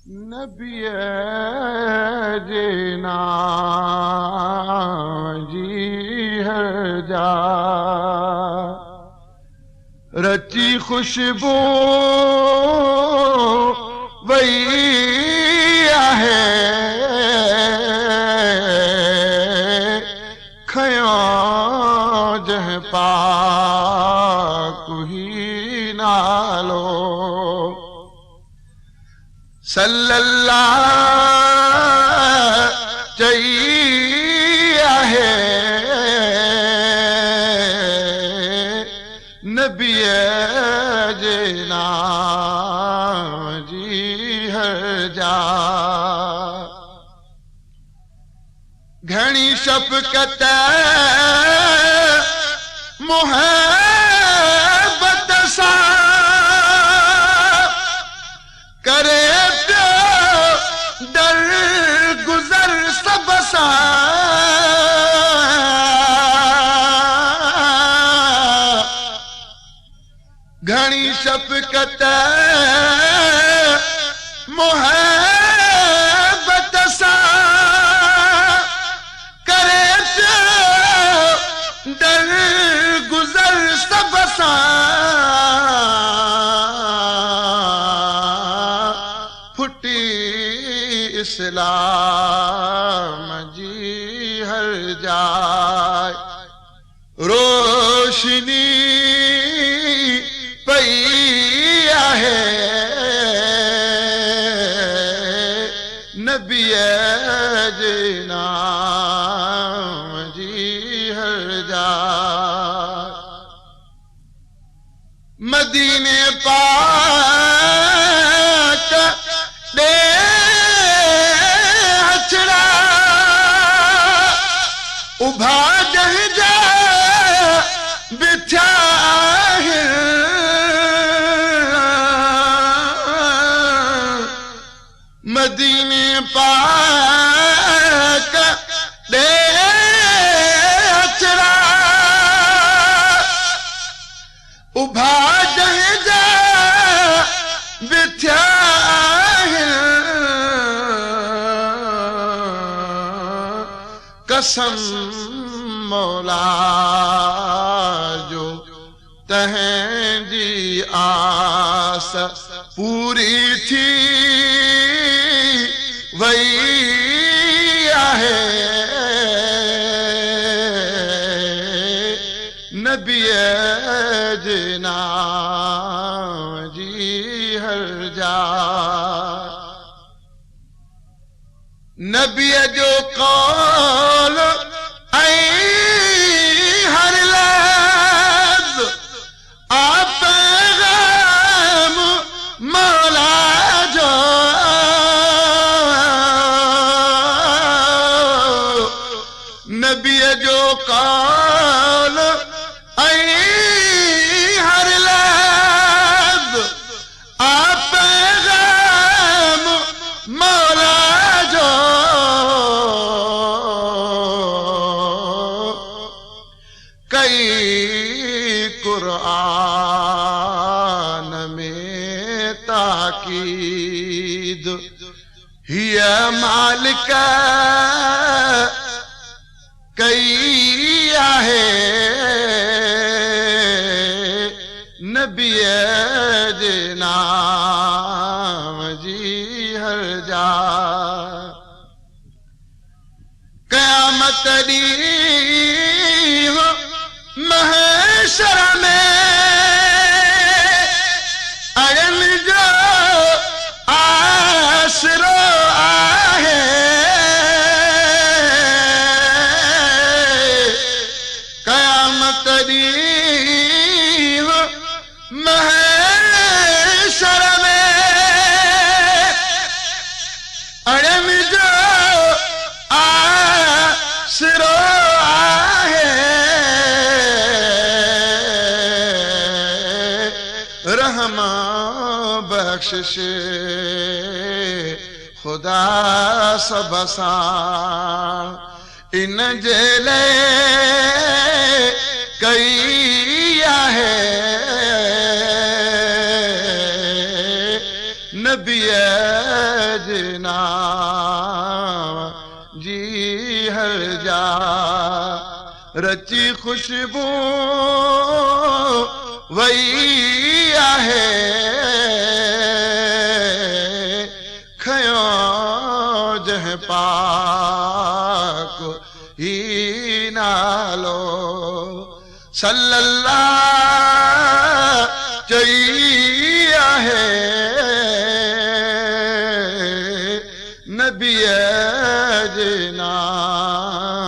नबीअ जे नाम जी हरजा रची खुशबू वई आहे खयो जंहिं पाक ही नालो सल्लल्लाहु चई आहे नबीअ जे नाम जी हरजा घणी शफ़क़त मुहब्बत सां करे दर गुज़र सब सां घणी शफ़क़त मुहब्बत सां करे दर गुज़र सब सां फुटी इस्लाम जी हर जाय रोशनी पई आहे नबीअ जे नाम जी हर जाय मदीने पाक दे हथड़ा उभा जंहिं जा बिठा मदीने पाक दे हथड़ा उभा जंहिं जा बिठा कसम मौला जो तंहिंजी आस पूरी थी वई आहे नबीअ जे नाम जी हर जाय नबीअ जो कौल ऐं हर लफ़्ज़ आप पैग़ाम मौला जो नबीअ जो कौल ऐं हर लफ़्ज़ आप पैग़ाम मौला जो कई क़ुरआन में ताकीद हिया मालिक कई आहे नबीअ जे नाम जी हर जाय क़यामत ॾींहुं महशर में अड़नि जो आसरो आहे क़यामत ॾींहुं महशर में अड़नि जो आसरो आहे रहमा बख्शिश खुदा सब सां इन जे लाइ कई आहे नबीअ जना जी हर जा रची खुशबू वही आहे खयो जह पाक ही नालो सल्लल्लाह चई आहे नबी जे नाम